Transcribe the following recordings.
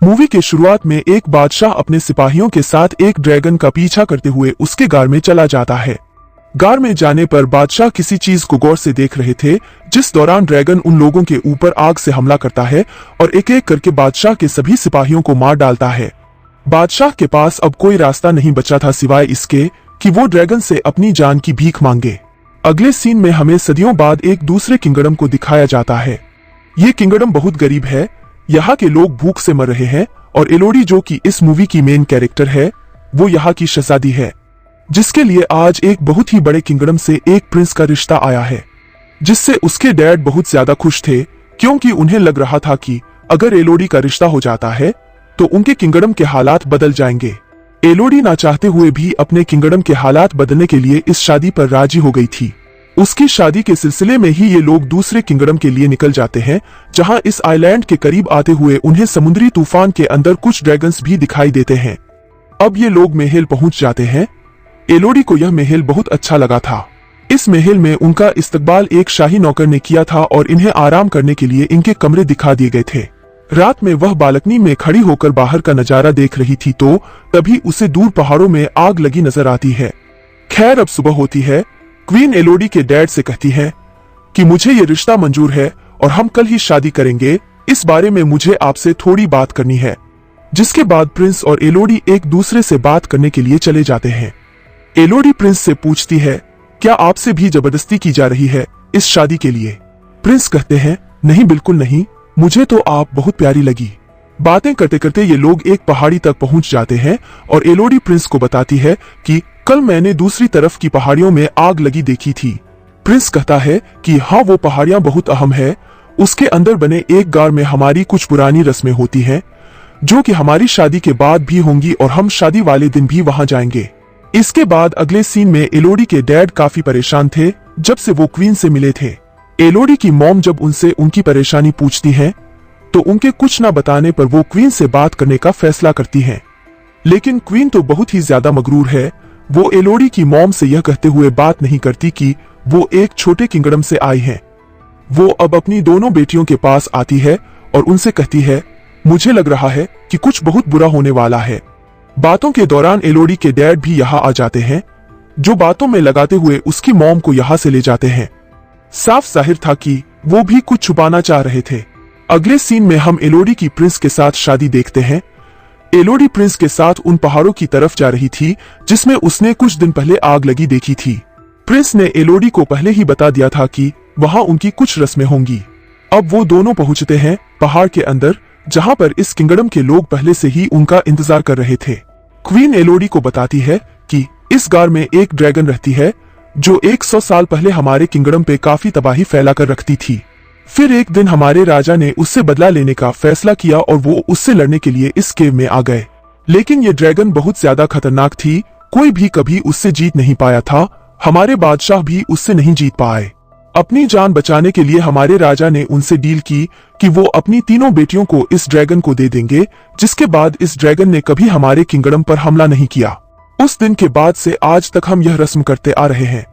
Movie के शुरुआत में एक बादशाह अपने सिपाहियों के साथ एक ड्रैगन का पीछा करते हुए उसके गार में चला जाता है। गार में जाने पर बादशाह किसी चीज को गौर से देख रहे थे, जिस दौरान ड्रैगन उन लोगों के ऊपर आग से हमला करता है और एक एक करके बादशाह के सभी सिपाहियों को मार डालता है। बादशाह के पास अब कोई रास्ता नहीं बचा था सिवाय इसके कि वो ड्रैगन से अपनी जान की भीख मांगे। अगले सीन में हमें सदियों बाद एक दूसरे किंगडम को दिखाया जाता है। ये किंगडम बहुत गरीब है, यहाँ के लोग भूख से मर रहे हैं और एलोडी जो कि इस मूवी की मेन कैरेक्टर है, वो यहाँ की शहजादी है, जिसके लिए आज एक बहुत ही बड़े किंगडम से एक प्रिंस का रिश्ता आया है, जिससे उसके डैड बहुत ज्यादा खुश थे, क्योंकि उन्हें लग रहा था कि अगर एलोडी का रिश्ता हो जाता है तो उनके किंगडम के हालात बदल जाएंगे। एलोडी ना चाहते हुए भी अपने किंगडम के हालात बदलने के लिए इस शादी पर राजी हो गई थी। उसकी शादी के सिलसिले में ही ये लोग दूसरे किंगडम के लिए निकल जाते हैं, जहां इस आइलैंड के करीब आते हुए उन्हें समुद्री तूफान के अंदर कुछ ड्रैगन्स भी दिखाई देते हैं। अब ये लोग महल पहुंच जाते हैं। एलोडी को यह महल बहुत अच्छा लगा था। इस महल में उनका इस्तकबाल एक शाही नौकर ने किया था और इन्हें आराम करने के लिए इनके कमरे दिखा दिए गए थे। रात में वह बालकनी में खड़ी होकर बाहर का नजारा देख रही थी तो तभी उसे दूर पहाड़ों में आग लगी नजर आती है। खैर अब सुबह होती है। क्वीन एलोडी के डैड से कहती है कि मुझे ये रिश्ता मंजूर है और हम कल ही शादी करेंगे, इस बारे में मुझे आपसे थोड़ी बात करनी है। जिसके बाद प्रिंस और एलोडी एक दूसरे से बात करने के लिए चले जाते हैं। एलोडी प्रिंस से पूछती है, क्या आपसे भी जबरदस्ती की जा रही है इस शादी के लिए? प्रिंस कहते हैं, नहीं बिल्कुल नहीं, मुझे तो आप बहुत प्यारी लगी। बातें करते करते ये लोग एक पहाड़ी तक पहुंच जाते हैं और एलोडी प्रिंस को बताती है कि कल मैंने दूसरी तरफ की पहाड़ियों में आग लगी देखी थी। प्रिंस कहता है कि हाँ, वो पहाड़ियां बहुत अहम है। उसके अंदर बने एक गार में हमारी कुछ पुरानी रस्में होती हैं, जो कि हमारी शादी के बाद भी होंगी और हम शादी वाले दिन भी वहां जाएंगे। इसके बाद अगले सीन में एलोडी के डैड काफी परेशान थे जब से वो क्वीन से मिले थे। एलोडी की मॉम जब उनसे उनकी परेशानी पूछती हैं, तो उनके कुछ न बताने पर वो क्वीन से बात करने का फैसला करती हैं। लेकिन क्वीन तो बहुत ही ज्यादा मगरूर है। वो एलोडी की मॉम से यह कहते हुए बात नहीं करती कि वो एक छोटे किंगडम से आई हैं। वो अब अपनी दोनों बेटियों के पास आती है और उनसे कहती है, मुझे लग रहा है कि कुछ बहुत बुरा होने वाला है। बातों के दौरान एलोडी के डैड भी यहाँ आ जाते हैं, जो बातों में लगाते हुए उसकी मॉम को यहाँ से ले जाते हैं। साफ जाहिर था कि वो भी कुछ छुपाना चाह रहे थे। अगले सीन में हम एलोडी की प्रिंस के साथ शादी देखते हैं। एलोडी प्रिंस के साथ उन पहाड़ों की तरफ जा रही थी जिसमें उसने कुछ दिन पहले आग लगी देखी थी। प्रिंस ने एलोडी को पहले ही बता दिया था कि वहां उनकी कुछ रस्में होंगी। अब वो दोनों पहुंचते हैं पहाड़ के अंदर, जहां पर इस किंगडम के लोग पहले से ही उनका इंतजार कर रहे थे। क्वीन एलोडी को बताती है कि इस गार में एक ड्रैगन रहती है जो 100 साल पहले हमारे किंगडम पे काफी तबाही फैला कर रखती थी। फिर एक दिन हमारे राजा ने उससे बदला लेने का फैसला किया और वो उससे लड़ने के लिए इस केव में आ गए। लेकिन ये ड्रैगन बहुत ज्यादा खतरनाक थी, कोई भी कभी उससे जीत नहीं पाया था। हमारे बादशाह भी उससे नहीं जीत पाए। अपनी जान बचाने के लिए हमारे राजा ने उनसे डील की कि वो अपनी तीनों बेटियों को इस ड्रैगन को दे देंगे, जिसके बाद इस ड्रैगन ने कभी हमारे किंगडम पर हमला नहीं किया। उस दिन के बाद से आज तक हम यह रस्म करते आ रहे हैं।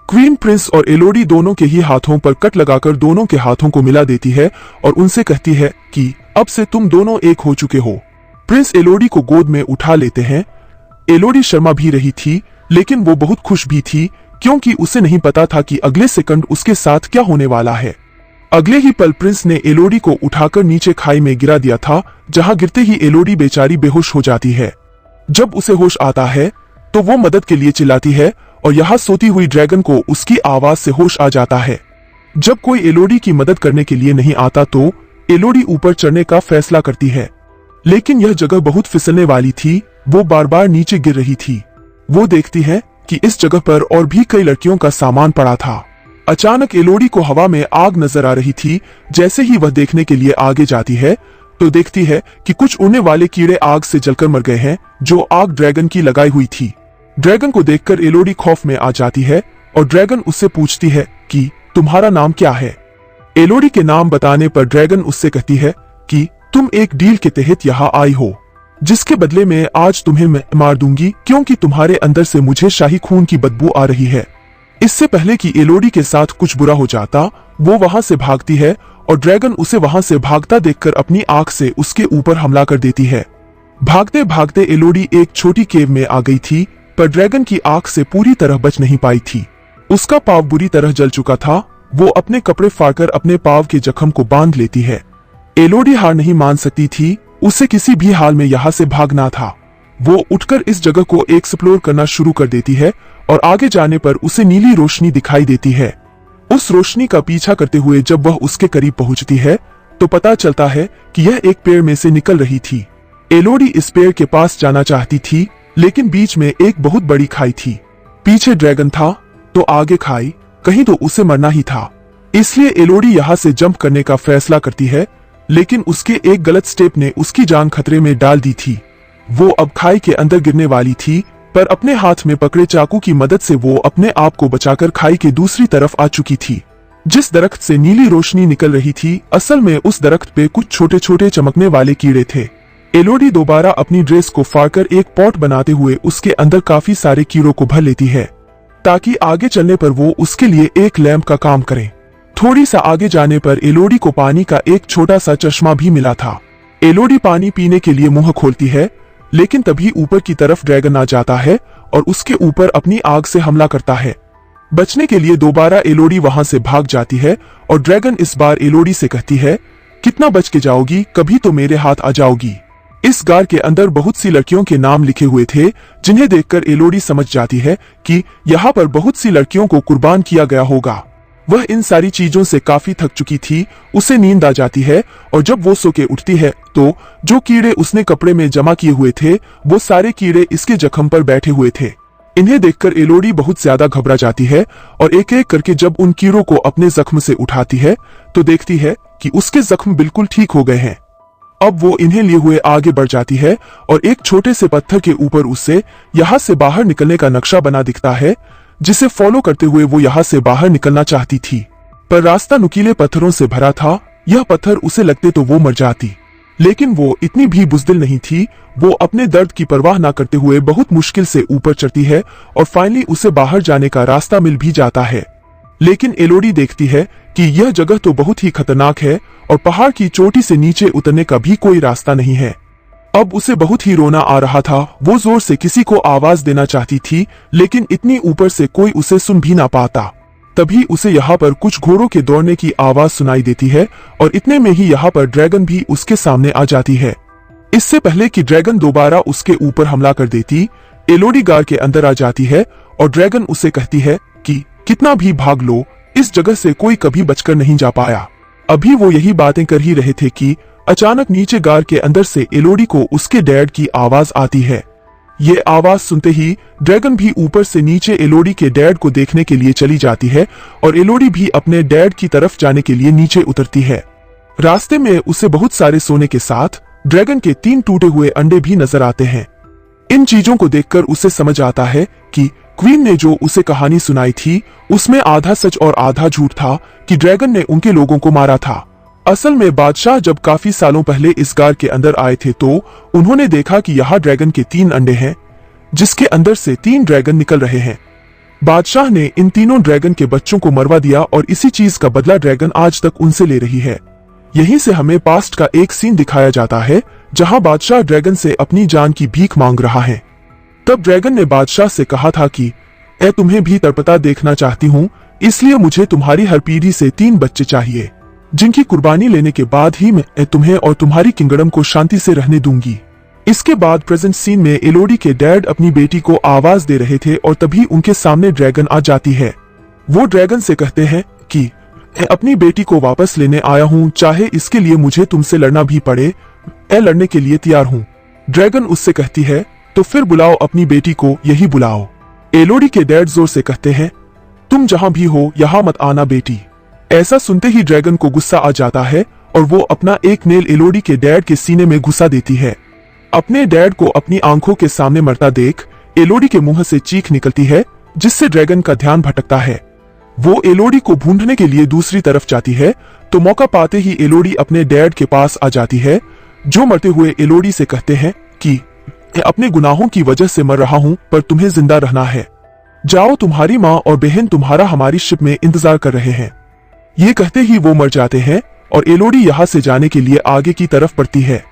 क्वीन प्रिंस और एलोडी दोनों के ही हाथों पर कट लगाकर दोनों के हाथों को मिला देती है और उनसे कहती है कि अब से तुम दोनों एक हो चुके हो। प्रिंस एलोडी को गोद में उठा लेते हैं। एलोडी शर्मा भी रही थी, लेकिन वो बहुत खुश भी थी, क्योंकि उसे नहीं पता था कि अगले सेकंड उसके साथ क्या होने वाला है। अगले ही पल प्रिंस ने एलोडी को उठाकर नीचे खाई में गिरा दिया था, जहां गिरते ही एलोडी बेचारी बेहोश हो जाती है। जब उसे होश आता है तो वो मदद के लिए चिल्लाती है और यहाँ सोती हुई ड्रैगन को उसकी आवाज से होश आ जाता है। जब कोई एलोडी की मदद करने के लिए नहीं आता तो एलोडी ऊपर चढ़ने का फैसला करती है, लेकिन यह जगह बहुत फिसलने वाली थी। वो बार बार नीचे गिर रही थी। वो देखती है कि इस जगह पर और भी कई लड़कियों का सामान पड़ा था। अचानक एलोडी को हवा में आग नजर आ रही थी। जैसे ही वह देखने के लिए आगे जाती है तो देखती है कि कुछ उड़ने वाले कीड़े आग से जलकर मर गए हैं, जो आग ड्रैगन की लगाई हुई थी। ड्रैगन को देखकर एलोडी खौफ में आ जाती है और ड्रैगन उससे पूछती है कि तुम्हारा नाम क्या है। एलोडी के नाम बताने पर ड्रैगन उससे कहती है कि तुम एक डील के तहत यहाँ आई हो, जिसके बदले में आज तुम्हें मैं मार दूंगी, क्योंकि तुम्हारे अंदर से मुझे शाही खून की बदबू आ रही है। इससे पहले कि एलोडी के साथ कुछ बुरा हो जाता, वो वहां से भागती है और ड्रैगन उसे वहां से भागता देखकर अपनी आंख से उसके ऊपर हमला कर देती है। भागते भागते एलोडी एक छोटी केव में आ गई थी, पर ड्रैगन की आंख से पूरी तरह बच नहीं पाई थी। उसका पाव बुरी तरह जल चुका था। वो अपने कपड़े फाड़कर अपने पाव के जख्म को बांध लेती है। एलोडी हार नहीं मान सकती थी, उसे किसी भी हाल में यहाँ से भागना था। वो उठकर इस जगह को एक्सप्लोर करना शुरू कर देती है और आगे जाने पर उसे नीली रोशनी दिखाई देती है। उस रोशनी का पीछा करते हुए जब वह उसके करीब पहुंचती है तो पता चलता है कि यह एक पेड़ में से निकल रही थी। एलोडी इस पेड़ के पास जाना चाहती थी, लेकिन बीच में एक बहुत बड़ी खाई थी। पीछे ड्रैगन था तो आगे खाई, कहीं तो उसे मरना ही था। इसलिए एलोडी यहाँ से जंप करने का फैसला करती है, लेकिन उसके एक गलत स्टेप ने उसकी जान खतरे में डाल दी थी। वो अब खाई के अंदर गिरने वाली थी, पर अपने हाथ में पकड़े चाकू की मदद से वो अपने आप को बचाकर खाई के दूसरी तरफ आ चुकी थी। जिस दरख्त से नीली रोशनी निकल रही थी, असल में उस दरख्त पे कुछ छोटे छोटे चमकने वाले कीड़े थे। एलोडी दोबारा अपनी ड्रेस को फाड़कर एक पॉट बनाते हुए उसके अंदर काफी सारे कीड़ों को भर लेती है, ताकि आगे चलने पर वो उसके लिए एक लैंप का काम करे। थोड़ी सा आगे जाने पर एलोडी को पानी का एक छोटा सा चश्मा भी मिला था। एलोडी पानी पीने के लिए मुंह खोलती है, लेकिन तभी ऊपर की तरफ ड्रैगन आ जाता है और उसके ऊपर अपनी आग से हमला करता है। बचने के लिए दोबारा एलोडी वहां से भाग जाती है और ड्रैगन इस बार एलोडी से कहती है, कितना बच के जाओगी, कभी तो मेरे हाथ आ जाओगी। इस गार के अंदर बहुत सी लड़कियों के नाम लिखे हुए थे, जिन्हें देखकर एलोडी समझ जाती है कि यहाँ पर बहुत सी लड़कियों को कुर्बान किया गया होगा। वह इन सारी चीजों से काफी थक चुकी थी। उसे नींद आ जाती है और जब वो सो के उठती है तो जो कीड़े उसने कपड़े में जमा किए हुए थे, वो सारे कीड़े इसके जख्म पर बैठे हुए थे। इन्हें देखकर एलोडी बहुत ज्यादा घबरा जाती है और एक एक करके जब उन कीड़ों को अपने जख्म से उठाती है तो देखती है कि उसके जख्म बिल्कुल ठीक हो गए हैं। अब वो इन्हें लिए हुए आगे बढ़ जाती है और एक छोटे से पत्थर के ऊपर उससे यहाँ से बाहर निकलने का नक्शा बना दिखता है, जिसे फॉलो करते हुए वो यहाँ से बाहर निकलना चाहती थी, पर रास्ता नुकीले पत्थरों से भरा था। यह पत्थर उसे लगते तो वो मर जाती, लेकिन वो इतनी भी बुज़दिल नहीं थी। वो अपने दर्द की परवाह ना करते हुए बहुत मुश्किल से ऊपर चढ़ती है और फाइनली उसे बाहर जाने का रास्ता मिल भी जाता है। लेकिन एलोडी देखती है कि यह जगह तो बहुत ही खतरनाक है और पहाड़ की चोटी से नीचे उतरने का भी कोई रास्ता नहीं है। अब उसे बहुत ही रोना आ रहा था। वो जोर से किसी को आवाज देना चाहती थी, लेकिन इतनी ऊपर से कोई उसे सुन भी ना पाता। तभी उसे यहाँ पर कुछ घोड़ों के दौड़ने की आवाज सुनाई देती है और इतने में ही यहाँ पर ड्रैगन भी उसके सामने आ जाती है। इससे पहले कि ड्रैगन दोबारा उसके ऊपर हमला कर देती, एलोडी गार के अंदर आ जाती है और ड्रैगन उसे कहती है कि कितना भी भाग लो, इस जगह से कोई कभी बचकर नहीं जा पाया। अभी वो यही बातें कर ही रहे थे कि अचानक नीचे गार के अंदर से एलोडी को उसके डैड की आवाज आती है। ये आवाज सुनते ही ड्रैगन भी ऊपर से नीचे एलोडी के डैड को देखने के लिए चली जाती है और एलोडी भी अपने डैड की तरफ जाने के लिए नीचे उतरती है। रास्ते में उसे बहुत सारे सोने के साथ ड्रैगन के 3 टूटे हुए अंडे भी नजर आते हैं। इन चीजों को देखकर उसे समझ आता है कि क्वीन ने जो उसे कहानी सुनाई थी उसमें आधा सच और आधा झूठ था कि ड्रैगन ने उनके लोगों को मारा था। असल में बादशाह जब काफी सालों पहले इस गार के अंदर आए थे तो उन्होंने देखा कि यहाँ ड्रैगन के 3 अंडे हैं, जिसके अंदर से 3 ड्रैगन निकल रहे हैं। बादशाह ने इन तीनों ड्रैगन के बच्चों को मरवा दिया और इसी चीज का बदला ड्रैगन आज तक उनसे ले रही है। यहीं से हमें पास्ट का एक सीन दिखाया जाता है जहां बादशाह ड्रैगन से अपनी जान की भीख मांग रहा है। तब ड्रैगन ने बादशाह से कहा था कि मैं तुम्हें भी तड़पता देखना चाहती हूँ, इसलिए मुझे तुम्हारी हर पीढ़ी से 3 बच्चे चाहिए, जिनकी कुर्बानी लेने के बाद ही मैं तुम्हें और तुम्हारी किंगडम को शांति से रहने दूंगी। इसके बाद प्रेजेंट सीन में एलोडी के डैड अपनी बेटी को आवाज दे रहे थे और तभी उनके सामने ड्रैगन आ जाती है। वो ड्रैगन से कहते हैं कि मैं अपनी बेटी को वापस लेने आया हूँ, चाहे इसके लिए मुझे तुमसे लड़ना भी पड़े, मैं लड़ने के लिए तैयार हूँ। ड्रैगन उससे कहती है तो फिर बुलाओ अपनी बेटी को, यही बुलाओ। एलोडी के डैड जोर से कहते हैं तुम जहां भी हो यहाँ मत आना बेटी। ऐसा सुनते ही ड्रैगन को गुस्सा आ जाता है और वो अपना एक नेल एलोडी के डैड के सीने में घुसा देती है। अपने डैड को अपनी आंखों के सामने मरता देख एलोडी के मुंह से चीख निकलती है, जिससे ड्रैगन का ध्यान भटकता है। वो एलोडी को ढूंढने के लिए दूसरी तरफ जाती है तो मौका पाते ही एलोडी अपने डैड के पास आ जाती है, जो मरते हुए एलोडी से कहते हैं कि मैं अपने गुनाहों की वजह से मर रहा हूं, पर तुम्हें जिंदा रहना है। जाओ, तुम्हारी माँ और बहन तुम्हारा हमारी शिप में इंतजार कर रहे हैं। ये कहते ही वो मर जाते हैं और एलोडी यहाँ से जाने के लिए आगे की तरफ बढ़ती है।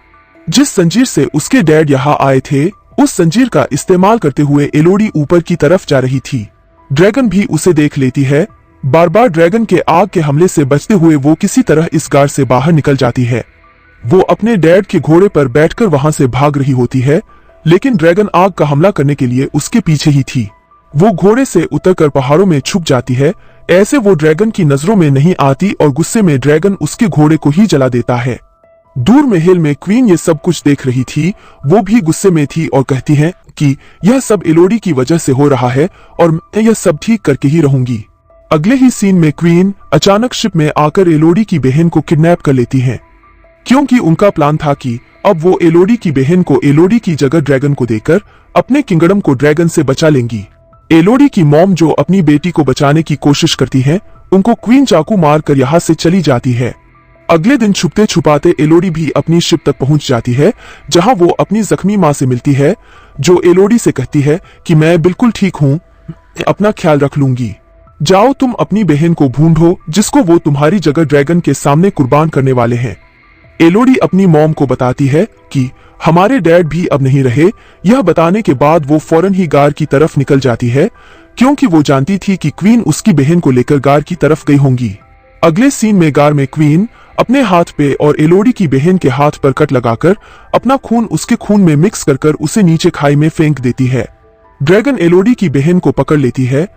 जिस जंजीर से उसके डैड यहाँ आए थे, उस जंजीर का इस्तेमाल करते हुए एलोडी ऊपर की तरफ जा रही थी। ड्रैगन भी उसे देख लेती है। बार बार ड्रैगन के आग के हमले से बचते हुए वो किसी तरह इस गार से बाहर निकल जाती है। वो अपने डैड के घोड़े पर बैठकर वहां से भाग रही होती है, लेकिन ड्रैगन आग का हमला करने के लिए उसके पीछे ही थी। वो घोड़े से उतरकर पहाड़ों में छुप जाती है। ऐसे वो ड्रैगन की नजरों में नहीं आती और गुस्से में ड्रैगन उसके घोड़े को ही जला देता है। दूर महल में क्वीन ये सब कुछ देख रही थी। वो भी गुस्से में थी और कहती है कि यह सब एलोडी की वजह से हो रहा है और मैं यह सब ठीक करके ही रहूंगी। अगले ही सीन में क्वीन अचानक शिप में आकर एलोडी की बहन को किडनैप कर लेती है, क्योंकि उनका प्लान था कि अब वो एलोडी की बहन को एलोडी की जगह ड्रैगन को देकर अपने किंगडम को ड्रैगन से बचा लेंगी। एलोडी की मॉम जो अपनी बेटी को बचाने की कोशिश करती है, उनको क्वीन चाकू मारकर यहाँ से चली जाती है। अगले दिन छुपते छुपाते एलोडी भी अपनी शिप तक पहुंच जाती है, जहां वो अपनी जख्मी मां से मिलती है, जो एलोडी से कहती है कि मैं बिल्कुल ठीक हूं, अपना ख्याल रख लूंगी। जाओ तुम अपनी बहन को ढूंढो जिसको वो तुम्हारी जगह ड्रैगन के सामने कुर्बान करने वाले हैं। एलोडी अपनी मॉम को बताती है कि हमारे डैड भी अब नहीं रहे। यह बताने के बाद वो फौरन ही गार की तरफ निकल जाती है, क्योंकि वो जानती थी कि क्वीन उसकी बहन को लेकर गार की तरफ गई होंगी। अगले सीन में गार में क्वीन अपने हाथ पे और एलोडी की बहन के हाथ पर कट लगाकर अपना खून उसके खून में मिक्स कर उसे नीचे खाई में फेंक देती है। ड्रैगन एलोडी की बहन को पकड़ लेती है।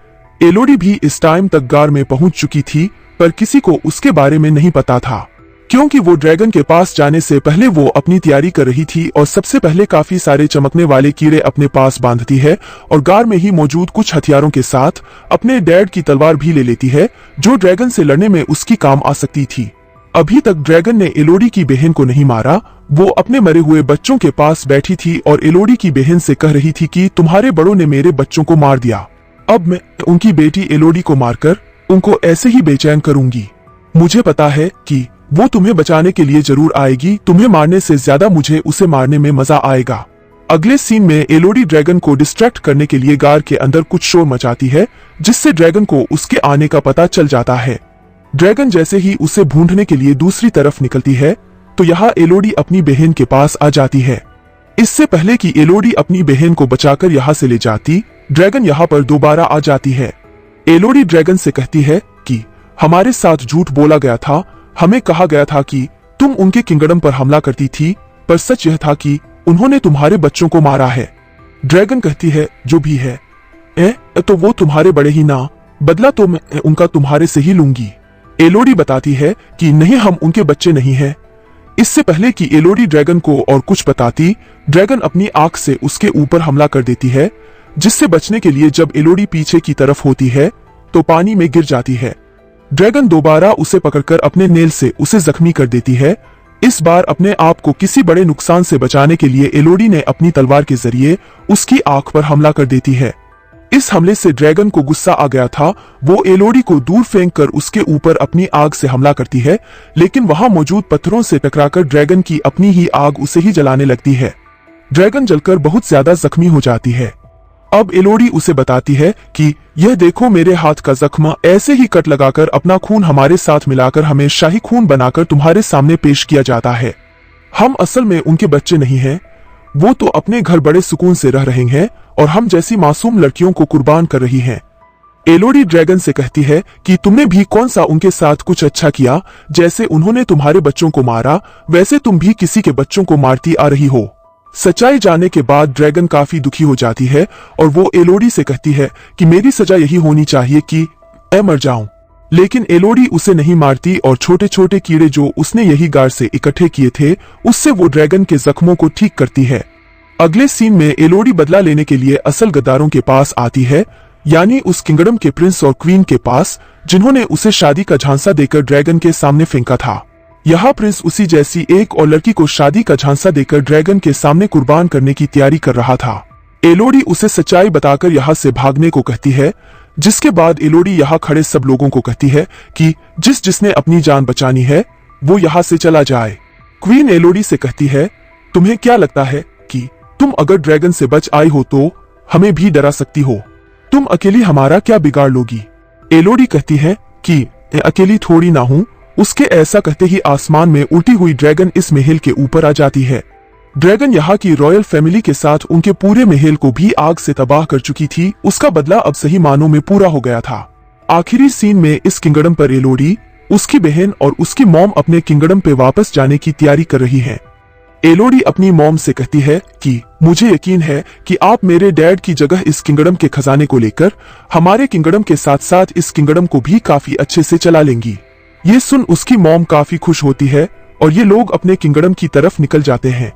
एलोडी भी इस टाइम तक गार में पहुंच चुकी थी, पर किसी को उसके बारे में नहीं पता था, क्योंकि वो ड्रैगन के पास जाने से पहले वो अपनी तैयारी कर रही थी और सबसे पहले काफी सारे चमकने वाले कीड़े अपने पास बांधती है और गार में ही मौजूद कुछ हथियारों के साथ अपने डैड की तलवार भी ले लेती है, जो ड्रैगन से लड़ने में उसकी काम आ सकती थी। अभी तक ड्रैगन ने एलोडी की बहन को नहीं मारा। वो अपने मरे हुए बच्चों के पास बैठी थी और एलोडी की बहन से कह रही थी कि तुम्हारे बड़ों ने मेरे बच्चों को मार दिया, अब मैं उनकी बेटी एलोडी को मारकर उनको ऐसे ही बेचैन करूंगी। मुझे पता है कि वो तुम्हें बचाने के लिए जरूर आएगी, तुम्हें मारने से ज्यादा मुझे उसे मारने में मजा आएगा। अगले सीन में एलोडी ड्रैगन को डिस्ट्रैक्ट करने के लिए गार के अंदर कुछ शोर मचाती है, जिससे ड्रैगन को उसके आने का पता चल जाता है। ड्रैगन जैसे ही उसे ढूंढने के लिए दूसरी तरफ निकलती है, तो यहाँ एलोडी अपनी बहन के पास आ जाती है। इससे पहले कि एलोडी अपनी बहन को बचाकर यहाँ से ले जाती, ड्रैगन यहाँ पर दोबारा आ जाती है। एलोडी ड्रैगन से कहती है कि हमारे साथ झूठ बोला गया था, हमें कहा गया था कि तुम उनके किंगडम पर हमला करती थी, पर सच यह था कि उन्होंने तुम्हारे बच्चों को मारा है। ड्रैगन कहती है जो भी है, तो वो तुम्हारे बड़े ही ना, बदला तो मैं उनका तुम्हारे से ही लूंगी। एलोडी बताती है कि नहीं, हम उनके बच्चे नहीं हैं। इससे पहले कि एलोडी ड्रैगन को और कुछ बताती, ड्रैगन अपनी आंख से उसके ऊपर हमला कर देती है, जिससे बचने के लिए जब एलोडी पीछे की तरफ होती है तो पानी में गिर जाती है। ड्रैगन दोबारा उसे पकड़कर अपने नेल से उसे जख्मी कर देती है। इस बार अपने आप को किसी बड़े नुकसान से बचाने के लिए एलोडी ने अपनी तलवार के जरिए उसकी आंख पर हमला कर देती है। इस हमले से ड्रैगन को गुस्सा आ गया था। वो एलोडी को दूर फेंककर उसके ऊपर अपनी आग से हमला करती है, लेकिन वहां मौजूद पत्थरों से टकराकर ड्रैगन की अपनी ही आग उसे ही जलाने लगती है। ड्रैगन जलकर बहुत ज्यादा जख्मी हो जाती है। अब एलोडी उसे बताती है कि यह देखो, मेरे हाथ का जख्म, ऐसे ही कट लगाकर अपना खून हमारे साथ मिलाकर हमें शाही खून बनाकर तुम्हारे सामने पेश किया जाता है। हम असल में उनके बच्चे नहीं हैं, वो तो अपने घर बड़े सुकून से रह रहे हैं और हम जैसी मासूम लड़कियों को कुर्बान कर रही हैं। एलोडी ड्रैगन से कहती है कि तुमने भी कौन सा उनके साथ कुछ अच्छा किया, जैसे उन्होंने तुम्हारे बच्चों को मारा, वैसे तुम भी किसी के बच्चों को मारती आ रही हो। सच्चाई जानने के बाद ड्रैगन काफी दुखी हो जाती है और वो एलोडी से कहती है कि मेरी सजा यही होनी चाहिए कि मैं मर जाऊं। लेकिन एलोडी उसे नहीं मारती और छोटे छोटे कीड़े जो उसने यही गार से इकट्ठे किए थे, उससे वो ड्रैगन के जख्मों को ठीक करती है। अगले सीन में एलोडी बदला लेने के लिए असल गद्दारों के पास आती है, यानी उस किंगडम के प्रिंस और क्वीन के पास, जिन्होंने उसे शादी का झांसा देकर ड्रैगन के सामने फेंका था। यहाँ प्रिंस उसी जैसी एक और लड़की को शादी का झांसा देकर ड्रैगन के सामने कुर्बान करने की तैयारी कर रहा था। एलोडी उसे सच्चाई बताकर यहाँ से भागने को कहती है, जिसके बाद एलोडी यहाँ खड़े सब लोगों को कहती है कि जिसने अपनी जान बचानी है वो यहाँ से चला जाए। क्वीन एलोडी से कहती है, तुम्हें क्या लगता है कि तुम अगर ड्रैगन से बच आई हो तो हमें भी डरा सकती हो? तुम अकेली हमारा क्या बिगाड़ लोगी? एलोडी कहती है कि अकेली थोड़ी ना हूं, उसके ऐसा कहते ही आसमान में उड़ती हुई ड्रैगन इस महल के ऊपर आ जाती है। ड्रैगन यहाँ की रॉयल फैमिली के साथ उनके पूरे महल को भी आग से तबाह कर चुकी थी। उसका बदला अब सही मानों में पूरा हो गया था। आखिरी सीन में इस किंगडम पर एलोडी, उसकी बहन और उसकी मॉम अपने किंगडम पे वापस जाने की तैयारी कर रही है। एलोडी अपनी मॉम से कहती है कि मुझे यकीन है कि आप मेरे डैड की जगह इस किंगडम के खजाने को लेकर हमारे किंगडम के साथ साथ इस किंगडम को भी काफी अच्छे से चला लेंगी। ये सुन उसकी मॉम काफी खुश होती है और ये लोग अपने किंगडम की तरफ निकल जाते हैं,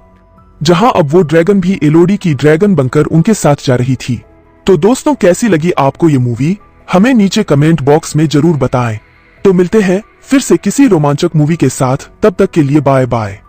जहां अब वो ड्रैगन भी एलोडी की ड्रैगन बनकर उनके साथ जा रही थी। तो दोस्तों, कैसी लगी आपको ये मूवी? हमें नीचे कमेंट बॉक्स में जरूर बताएं। तो मिलते हैं फिर से किसी रोमांचक मूवी के साथ, तब तक के लिए बाय बाय।